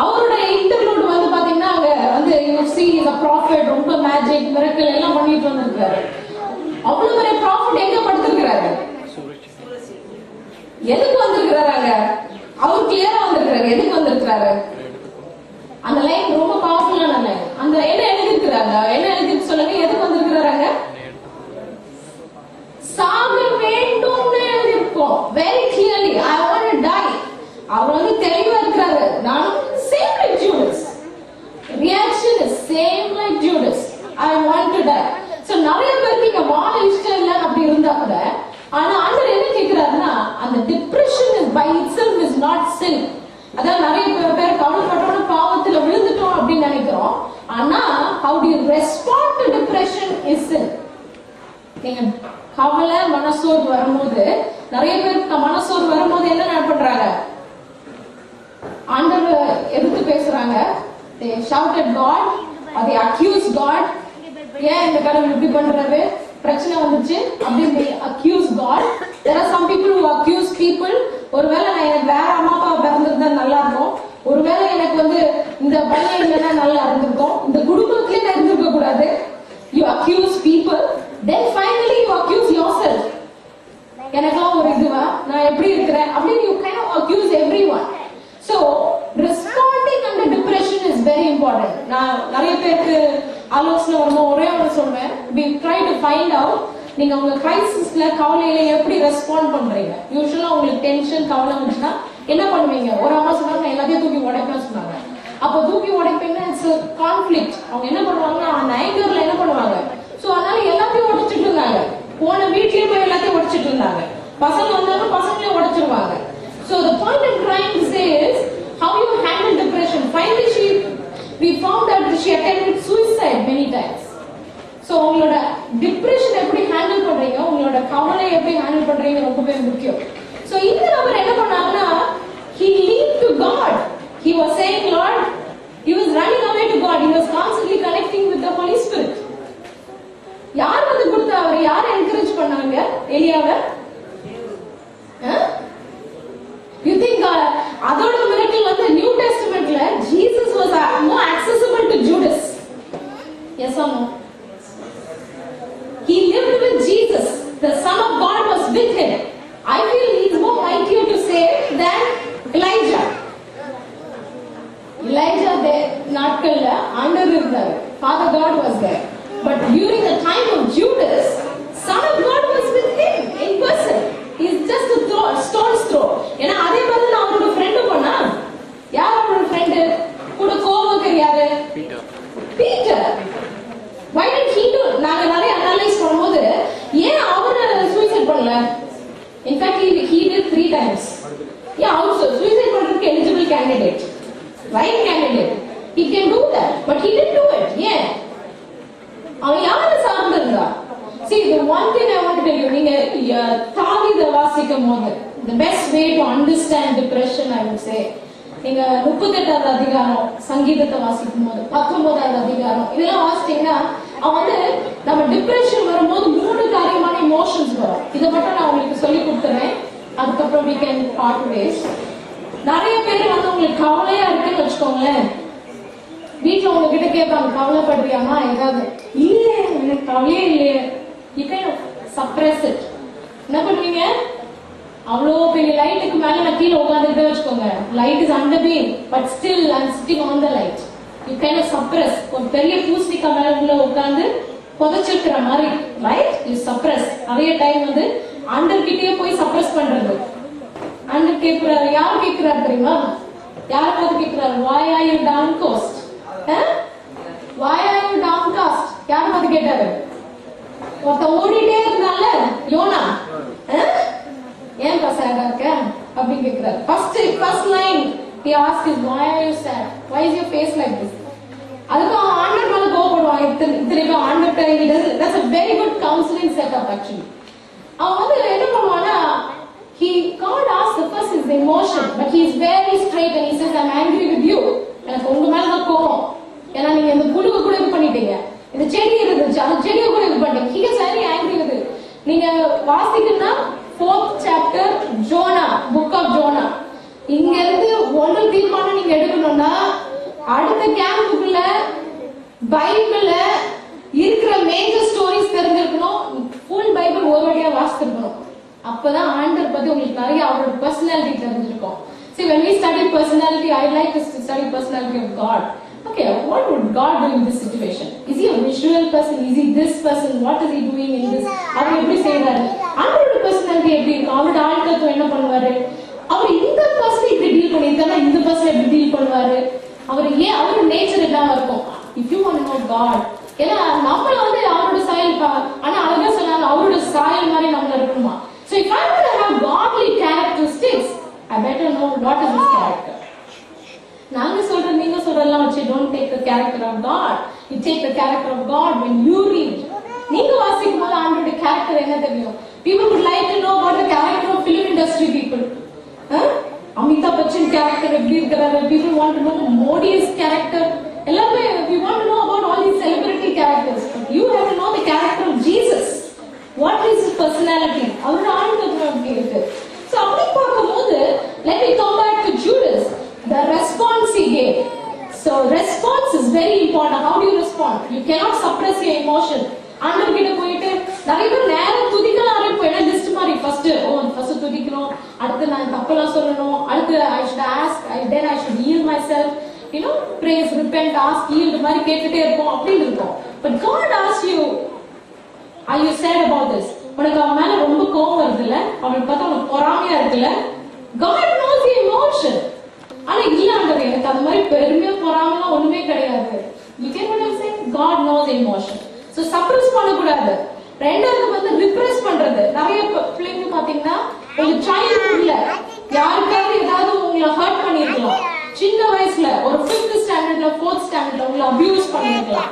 அவரோட இன்டர்வியூட் வந்து பாத்தீங்கன்னா அங்க வந்து யூ சீ தி ப்ராஃபட் ரொம்ப மேஜிக் மிரக்கல் எல்லாம் பண்ணிட்டு வந்திருக்காரு. அவ்வளவு பெரிய ப்ராஃபட் எங்க படுத்திருக்கிறாரு? எதுக்கு வந்திருக்கிறாங்க? அவர் கிளியரா வந்திருக்கிறாரு. எதுக்கு வந்திருக்கிறாரு? அந்த லைன் ரொம்ப பவர்ஃபுல்லான லைன். அந்த என்ன எழுதிருக்கிறாங்க? என்ன எழுதிருக்கு சொல்லுங்க. எதுக்கு வந்திருக்கிறாங்க? சாக வேண்டும்னு எழுதிருக்கோம். Very clearly I want to die. அவர் வந்து தெளிவா இருக்கிறாரு. நான் same like Judas. Reaction is same like Judas. I want to die. So நிறைய பேருக்கு இங்க வாழ இஷ்டம் இல்ல அப்படி இருந்தா கூட, ஆனா ஆண்டவர் என்ன கேக்குறாருன்னா, அந்த depression is by itself is not sin. அதான் நிறைய பேர் கவலைப்பட்டோட பாவத்துல விழுந்துட்டோம் அப்படின்னு நினைக்கிறோம். ஆனா how do you respond to depression is sin. நீங்க கவலை மனசோர்வு வரும்போது, நிறைய பேருக்கு மனசோர்வு வரும்போது என்ன பண்றாங்க? ஆண்டவர் எதிர்த்து பேசுறாங்க. they shout at God or they accuse God. ஏன் இந்த கடவுள் இப்படி பண்றாரு? பிரச்சனை வந்துச்சு அப்படின்னு accuse God. There are some people who accuse people. ஒருவேளை நான் எனக்கு வேற அம்மா அப்பா பிறந்திருந்தா நல்லா இருக்கும், ஒருவேளை எனக்கு வந்து இந்த பையன் இல்லைன்னா நல்லா இருந்திருக்கும், இந்த குடும்பத்திலே நான் இருந்திருக்க கூடாது. You accuse people, then finally you accuse yourself. எனக்கெல்லாம் ஒரு இதுவா, நான் எப்படி இருக்கிறேன் அப்படின்னு you kind of accuse everyone. So responding under depression is very important. நான் நிறைய பேருக்கு ஆலோசனை வரும்போது ஒரே ஒன்று சொல்றேன். we try to find out நீங்க உங்க கிரைசிஸ்ல கவலையில எப்படி ரெஸ்பாண்ட் பண்றீங்க. யூசுவலா உங்களுக்கு டென்ஷன் கவலை வந்துச்சுன்னா என்ன பண்ணுவீங்க? ஒரு அம்மா சொன்னாங்க எல்லாத்தையும் தூக்கி உடைப்பேன்னு சொன்னாங்க. அப்போ தூக்கி உடைப்பீங்கன்னா இட்ஸ் கான்ஃபிளிக்ட். அவங்க என்ன பண்ணுவாங்கன்னா அந்த ஆங்கர்ல என்ன பண்ணுவாங்க? சோ அதனால எல்லாத்தையும் உடைச்சிட்டு இருந்தாங்க. போன வீட்லயும் போய் எல்லாத்தையும் உடைச்சிட்டு இருந்தாங்க. பசங்க வந்தாலும் பசங்களையும் உடைச்சிருவாங்க. So the point I'm trying to say is how you handle depression. Finally we found that she attempted suicide many times. So உங்களோட டிப்ரெஷன் எப்படி ஹேண்டில் பண்றீங்க, உங்களோட கவலை எப்படி ஹேண்டில் பண்றீங்க ரொம்பவே முக்கியம். So இந்த நபர் என்ன பண்ணாங்கன்னா, he leaned to God. He was saying Lord, he was running away to God. He was constantly connecting with the Holy Spirit. யார் வந்து கொடுத்தா? அவர் யாரை என்கரேஜ் பண்ணாங்க? எலியாவை. You think அதோட miracle வந்து new டெஸ்டமென்ட்ல Jesus was more accessible to Judas. Yes or no? He lived with Jesus. The Son of God was with him. I feel he is more mightier to save than Elijah. Elijah நாட்கள்ல ஆண்டவர் இருந்தார். Father God was there. But during the time of Judas, Son of God was with him in person. He is just a stone's throw. ஏன்னா அதே மாதிரி நான் அவரோட friend போனா, யார் அவரோட ஃப்ரெண்டு? கூட கோவக்கர் யாரு? Peter. Why did he do? நாங்க நிறைய அனலைஸ் பண்ணும்போது ஏன் அவர் சூசைட் பண்ணல? In fact he did 3 times. Yeah, also suicide பண்றதுக்கு eligible candidate, right candidate. He can do that, but he didn't do it. Yeah. அவன் யாரை சார்ந்திருந்தா? See, the one thing I want to tell you, நீங்க தாவீதை வாசிக்கும் போது the best way to understand depression I would say, நீங்க 38வது அதிகாரம் சங்கீதத்தை வாசிக்கும் போது 19வது அதிகாரம் இதெல்லாம் வாசிட்டீங்கன்னா, அவன் வந்து நம்ம டிப்ரெஷன் வரும்போது 3 காரியமான இமோஷன்ஸ் வரும். இதை மட்டும் நான் உங்களுக்கு சொல்லி கொடுத்துறேன். அதுக்கப்புறம் we can part ways. நிறைய பேர் வந்து உங்களுக்கு கவலையா இருக்குன்னு வச்சுக்கோங்களேன், வீட்டுல உங்ககிட்ட கேட்பாங்க கவலைப்படுறியாமா? ஏதாவது இல்ல எனக்கு கவலையே இல்லையே. You kind of suppress it. என்ன பண்ணுவீங்க? அவ்வளோ பெரிய லைட்டுக்கு மேல நான் கீழே உட்காந்துக்கிட்டே வச்சுக்கோங்க, light is under beam but still I am sitting on the light. You kind of suppress. ஒரு பெரிய பூசணிக்காய் மேல உள்ள உட்காந்து புதைச்சிருக்கிற மாதிரி, ரைட்? You suppress. நிறைய டைம் வந்து ஆண்டர் கிட்டே போய் சப்ரஸ் பண்றது. ஆண்டர் கேட்கிறாரு. யார் கேட்கிறாரு தெரியுமா? யாரை பார்த்து கேட்கிறாரு? why are you downcast? why are you downcast? யாரை பார்த்து கேட்டாரு? ஒருத்த ஓடிட்டே இருந்தால யோனா, ஏன் சேடா இருக்க அப்படின்னு கேக்குறாரு. First line he asked is why are you sad? Why is your face like this? அதுக்கு ஆண்டவர் மேல கோபப்படுவான். இத்தனை ஆண்டவர். That's a very good counseling setup actually. அவன் வந்து என்ன பண்ணுவானா, God asked the first is the emotion, but he is very straight and he says I'm angry with you. எனக்கு உங்க மேல தான் கோபம். ஏன்னா நீங்க இந்த புழுவை கூட இது பண்ணிட்டீங்க, இந்த செடி இருந்துச்சு அந்த செடியை கூட இது பண்ணிட்டீங்க. he is very angry with you. நீங்க வாசிக்கணும்னா 4th chapter Jona, book of ஜோனா, இங்க இருந்து ஒன்று தீர்மானம் நீங்க எடுக்கணும்னா அடுத்த கேம்புக்குள்ள பைபிள்ல இருக்கிற மேஜர் ஸ்டோரிஸ் தெரிஞ்சிருக்கணும். ஃபுல் பைபிள் ஒரு வழியா வாசிச்சிருக்கணும். அப்பதான் ஆண்டவர் பத்தி உங்களுக்கு நிறைய அவரோட பர்சனாலிட்டி தெரிஞ்சிருக்கும். See, when we study personality, I like to study personality of God. Okay, what would God do in this situation? Is he a visual person? Is he this person? What is he doing in this? அவர் எப்படி செய்யறாரு? அவரோட personality எப்படி இருக்கும்? அவரோட ஆட்களுக்கு என்ன பண்ணுவாரு? அவர் இந்த பர்சன் இப்படி டீல் பண்ணிருக்காருன்னா இந்த பர்சன் எப்படி டீல் பண்ணுவாரு? அவர் ஏன் அவரோட நேச்சர் என்னவா இருக்கும்? If you want to know God, ஏன்னா நம்மள வந்து அவரோட சாயல் ஆனா அழகா சொன்னாங்க அவரோட சாயல் மாதிரி நம்மள இருக்கணுமா? So if I want to have godly characteristics, I better know what is his character. நாங்க சொல்ற நீங்க சொல்றதெல்லாம் வச்சு don't take the character of God. You take the character of God when you read. நீங்க வாசிக்கும் போது ஆண்டவருடைய கேரக்டர் என்ன தெரியும்? People would like to know about the character of film industry people. Amitabh Bachchan character எப்படி இருக்கிறாரு? People want to know Modi's character. எல்லாமே we want to know about all these celebrity characters. But you have to know the character of Jesus. What is his personality? அவரோட ஆண்டவர் எப்படி இருக்கு? So அப்படி பார்க்கும்போது let me come back to Judas. The response he gave. So response is very important. How do you respond? You cannot suppress your emotion. ஆண்டவர் கிட்ட போயிட்டு நிறைய பேர் நேரம் துதிக்கலாம் ஆரம்பிப்போம். என்ன லிஸ்ட் மாதிரி ஃபர்ஸ்ட் துதிக்கணும், அடுத்து நான் தப்பெல்லாம் சொல்லணும், அடுத்து I should ask, then I should yield myself, you know, praise, repent, ask, yield மாதிரி கேட்டுட்டே இருப்போம் அப்படின்னு இருக்கும். But God asks you, are you sad about this? உனக்கு அவன் மேல ரொம்ப கோவம் வருதுல்ல, அவனுக்கு பார்த்தா உனக்கு பொறாமையா இருக்குல்ல. God knows the emotion. ஆனா இல்ல ஆண்டவரே எனக்கு அந்த மாதிரி பெருமையா பொறாமைலாம் ஒண்ணுமே கிடையாது. You get what I'm saying? God knows the emotion. So suppress பண்ணக்கூடாது. ரெண்டாவது வந்து ரிப்ரஸ் பண்றது. நிறைய பிள்ளைங்க பாத்தீங்கன்னா ஒரு சைல்ட்ஹுட்ல யாருக்காவது ஏதாவது உங்களை ஹர்ட் பண்ணிருக்கலாம். சின்ன வயசுல ஒரு 5th ஸ்டாண்டர்ட்ல 4th ஸ்டாண்டர்ட்ல உங்களை அபியூஸ் பண்ணிருக்கலாம்.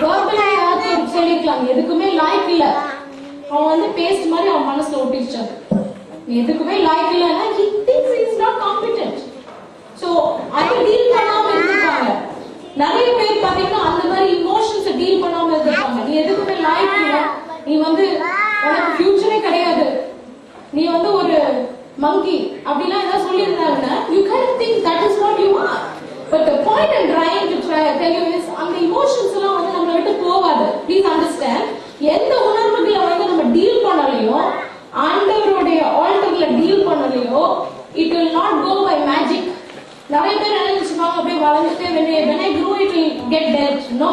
வெர்பலா யாராவது சொல்லிருக்கலாம் எதுக்குமே லாய்க்கு இல்ல. அவன் வந்து பேஸ்ட் மாதிரி அவன் மனசுல ஒட்டிச்சாரு. நீ எதுக்குமே லாய்க்கு இல்லன்னா he thinks he is not competent. So அதை டீல் பண்ணாம இருக்காங்க. நிறைய பேர் பாத்தீங்கன்னா அந்த மாதிரி இமோஷன்ஸ் டீல் பண்ணாம இருக்காங்க. நீ எதுக்குமே லாய்க்கு இல்ல, நீ வந்து உனக்கு ஃபியூச்சரே கிடையாது, நீ வந்து ஒரு மங்கி அப்படிலாம் ஏதாவது சொல்லியிருந்தாங்கன்னா you can't think that is what you are. But the point I'm trying to tell you is அந்த இமோஷன்ஸ் எல்லாம் வந்து நம்மள விட்டு போகாது. Please understand, எந்த உணர்வுகளை வந்து நம்ம டீல் பண்ணலையோ, ஆண்டவருடைய ஆல்டர்ல deal பண்ணலையோ, it will not go by magic. நிறைய பேர் நினைச்சுப்பாங்க அப்படியே வளர்ந்துட்டே when I grow it will get dead. No,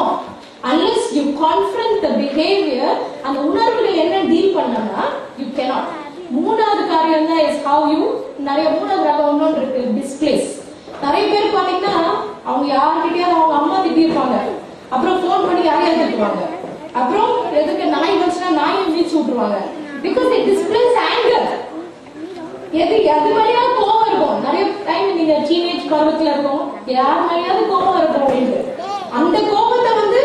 unless you confront the behavior, அந்த உணர்வுகள் என்ன டீல் பண்ணனா you cannot. மூணாவது காரியம் தான் is how you நிறைய மூணாவது ரகம் ஒன்று இருக்கு, displace. நிறைய பேர் பாத்தீங்கன்னா அவங்க யார்கிட்டயாவது அவங்க அம்மா திட்டிருப்பாங்க, அப்புறம் போன் பண்ணி யாரையாவது திட்டுவாங்க, அப்புறம் எதுக்கு நாய் வந்துச்சுன்னா நாயை மீச்சு விட்டுருவாங்க. Because it displays anger. எது மேலேயா கோவம் இருக்கும். நிறைய டைம் நீங்க டீனேஜ் பருவத்துல இருக்கும், யார் மேலேயாவது கோவம் இருக்கும் அப்படின்னு அந்த கோபத்தை வந்து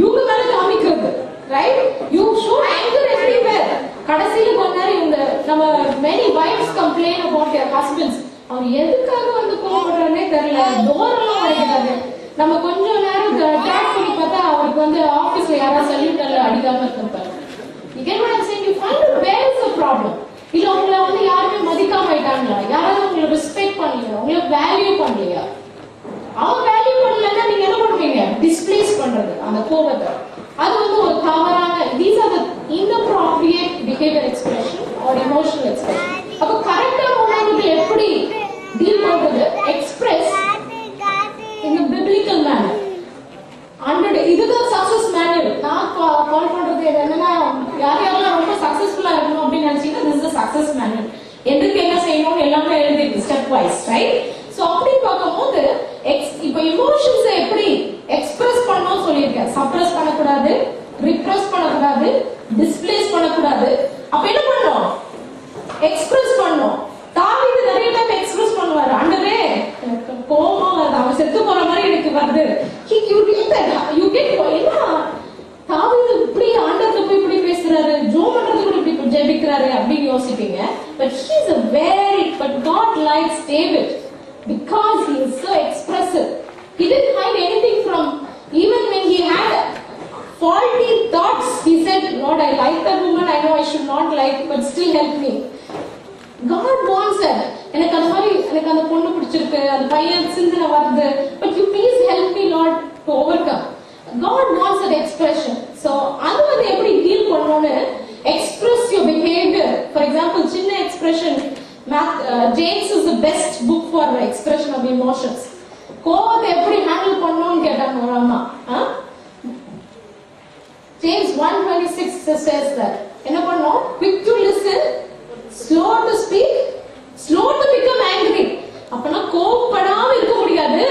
இவங்க மேல காமிக்கிறது. Right? You show anger everywhere. கடைசியில கொஞ்ச நேரம் இவங்க நம்ம many wives complain about their husbands. அவர் எதுக்காக வந்து கோவப்படுறானே தெரியல, டோரெல்லாம் அடிக்கிறாரு. நம்ம கொஞ்சம் நேரம் ட்ராக் பண்ணி பார்த்தா அவருக்கு வந்து ஆபீஸ்ல யாராவது சல்யூட்டர்ல அடிக்காம இருப்பாரு. You get what I'm saying? You find out where is the problem. இல்ல உங்களை வந்து யாருமே மதிக்காம ஆயிட்டாங்களா, யாராவது உங்களை ரெஸ்பெக்ட் பண்ணலையா, உங்களை வேல்யூ பண்ணலையா? அவங்க வேல்யூ பண்ணலன்னா நீங்க என்ன பண்ணுவீங்க? டிஸ்பிளேஸ் பண்றது அந்த கோபத்தை. அது வந்து ஒரு தவறான these are the inappropriate behavior expression or emotional expression. அப்ப கரெக்டான உணர்வுகளை எப்படி டீல் பண்றது? Express in a biblical manner. இதுதான் சக்சஸ் மேனுவல். நான் கால் பண்றது என்னன்னா யாரெல்லாம் ரொம்ப சக்சஸ்ஃபுல்லா இருக்கணும் அப்படின்னு நினைச்சீங்கன்னா this is the success manual. எதுக்கு என்ன செய்யணும் எல்லாமே எழுதிருக்கு ஸ்டெப் வைஸ். ரைட்? சோ அப்படி பார்க்கும்போது இப்போ இமோஷன்ஸ் எப்படி எக்ஸ்பிரஸ் பண்ணணும் சொல்லியிருக்கேன். சப்ரஸ் பண்ணக்கூடாது, ரிப்ரஸ் பண்ணக்கூடாது, டிஸ்பிளேஸ் பண்ணக்கூடாது. அப்ப என்ன பண்ணணும்? எக்ஸ்பிரஸ் பண்ணணும். தாவீது நிறைய டைம் எக்ஸ்பிரஸ் பண்ணுவாரு, ஆண்டவரே கோபமா வருது, அவன் செத்து போற மாதிரி எனக்கு வருது. You get என்ன தாவீது இப்படி ஆண்டவர்கிட்ட போய் இப்படி பேசுறாரு, ஜோம் பண்றது கூட இப்படி ஜெபிக்கிறாரு அப்படின்னு யோசிப்பீங்க. But God likes David because he is so expressive. He didn't hide anything from, even when he had faulty thoughts, he said, Lord, I like that woman, I know I should not like, but still help me. God wants that. எனக்கு அந்த மாதிரி எனக்கு அந்த பொண்ணு பிடிச்சிருக்கு, அந்த பையன் சிந்தனை வருது, but of emotions. கோவத்தை எப்படி ஹேண்டில் பண்ணணும்னு கேட்டாங்க ஒரு அம்மா. James 1:26 says that என்ன பண்ணோம்? Quick to listen, slow to speak, slow to become angry. அப்பனா கோவப்படாம இருக்க முடியாது.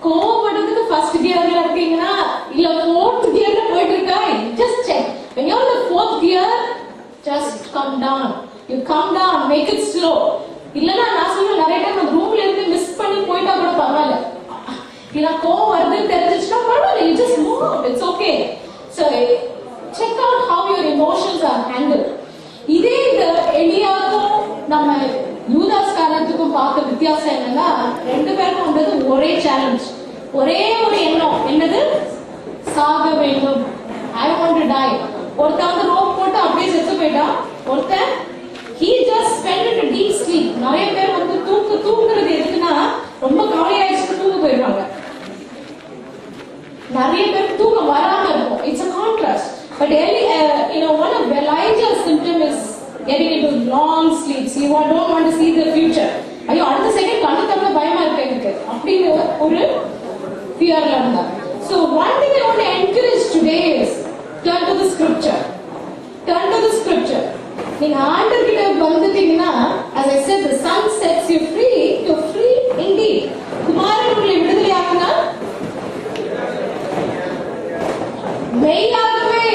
கோவப்படுறதுக்கு ஃபர்ஸ்ட் கியர்ல இருக்கீங்கன்னா இல்ல ஃபோர்த் கியர்ல போயிட்டு இருக்கா, just check. When you're in the fourth gear, just come down. You come down, make it slow. இல்லனா நான் சொல்ல நிறைய டைம் அந்த ரூம்ல இருந்து மிஸ் பண்ணி போயிட்டா கூட பரவாயில்ல. இல்ல கோவம் வருதுன்னு தெரிஞ்சிச்சுன்னா பரவாயில்ல, you just move, it's okay. So check out how your emotions are handled. இதே இந்த எலியாக்கும் நம்ம யூதாஸ் காலத்துக்கும் பார்த்த வித்தியாசம் என்னன்னா, ரெண்டு பேருக்கும் வந்தது ஒரே சேலஞ்ச், ஒரே ஒரு எண்ணம். என்னது? சாக வேண்டும். I want to die. ஒருத்தன் வந்து ரோப் போட்டு அப்படியே செத்து போயிட்டான். ஒருத்தன் he just spent a deep sleep. நிறைய பேர் வந்து தூங்குறது எதுக்குன்னா ரொம்ப கவலையாயிடுச்சு தூங்க போயிடுவாங்க. நிறைய பேர் தூக்கம் வராம இருக்கும். It's a contrast. But one of Elijah's symptom is getting into long sleeps. You don't want to see the future. ஐயோ அடுத்த செகண்ட் கண்ணு தரல பயமா இருக்கு எனக்கு அப்படின்னு ஒரு ஃபியர்ல இருந்தா. So one thing I want to encourage today is turn to the scripture. Turn to the scripture. நீங்க ஆண்டவர்கிட்ட வந்துட்டீங்கன்னா, as I said, the son sets you free. You're free indeed. குமாரன் உங்களை விடுதலையாக்குனா மெய்யாகவே,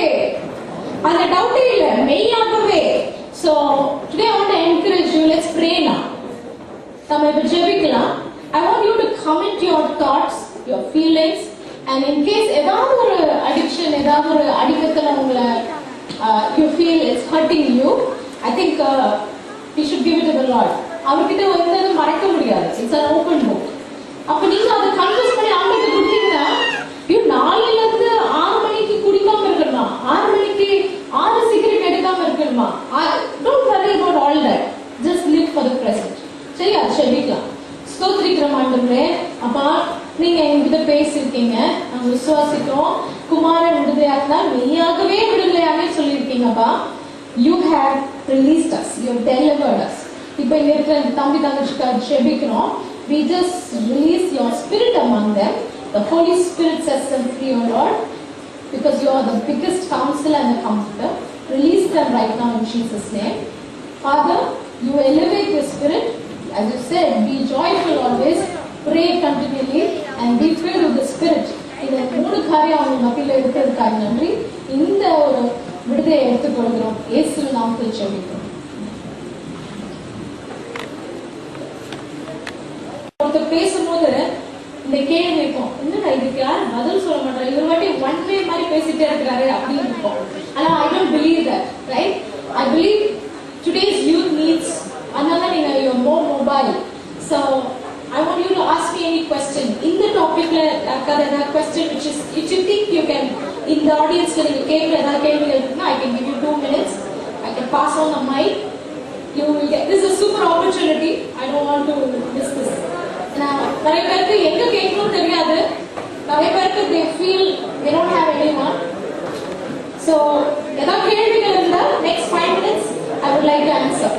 அந்த டவுட்டே இல்ல, மெய்யாகவே. So today I want to encourage you. Let's pray now. நம்ம இப்ப ஜெபிக்கலாம். I want you to comment your thoughts, your feelings, and in case ஏதாவது ஒரு addiction, ஏதாவது ஒரு அடிக்கத்துல உங்களை you feel it's hurting you, I think we should give it to the Lord. அவர்கிட்ட வந்து மறைக்க முடியாது. It's an open book. அப்ப நீங்க அதை கன்ஃபஸ் பண்ணி ஆண்டவருக்கு கொடுத்தீங்கன்னா, you 4 ல இருந்து 6 மணிக்கு குடிக்காம இருக்கணுமா, 6 மணிக்கு 6 சிகரெட் எடுக்காம இருக்கணுமா, don't worry about all that. Just live for the present. சரி, அது செபிக்கலாம். ஸ்தோத்திரிக்கிறோம் ஆண்டவரே. அப்பா, நீங்க என்கிட்ட பேசியிருக்கீங்க, நாங்க விசுவாசிக்கிறோம். குமாரன் விடுதலையாக்குனா மெய்யாகவே விடுதலையாகவே சொல்லியிருக்கீங்கப்பா. You have released us, you have delivered us. இப்ப இங்க இருக்கிற தம்பி தங்கச்சிக்காக செபிக்கிறோம். We just release your spirit among them. The Holy Spirit sets them free, O Lord, because you are the biggest counselor and the comforter. Release them right now in Jesus' name. Father, you elevate your spirit. As you said, be joyful always, pray continually, and be filled with the Spirit. இந்த 3 காரியம் அவங்க மத்தியில இருக்கிறதுக்காக நன்றி. இந்த ஒரு விடுதலை எடுத்துக்கொள்கிறோம். இயேசுவின் நாமத்தில் ஜெபிக்கிறோம். ஒருத்தர் பேசும்போது இந்த கேள்வி இருக்கும், என்னடா இதுக்கு யாரும் பதில் சொல்ல மாட்டாரு, இவர் வாட்டி ஒன் வே மாதிரி பேசிட்டே இருக்கிறாரு அப்படின்னு இருக்கும். ஆனா I don't believe that, right? I believe today's youth needs, அதனால நீங்க you're more mobile. So I want you to ask me any question in the topic la that question which you think you can in the audience la neenga kekra kelvi irukna, I can give you 2 minutes. I can pass on the mic. You will get, this is a super opportunity. I don't want to miss this. Now நிறைய பேருக்கு எங்க கேட்கணும் தெரியாது, நிறைய பேருக்கு they feel they don't have anyone. So ஏதாவது கேள்விகள் இருந்தா next 5 minutes I would like to answer.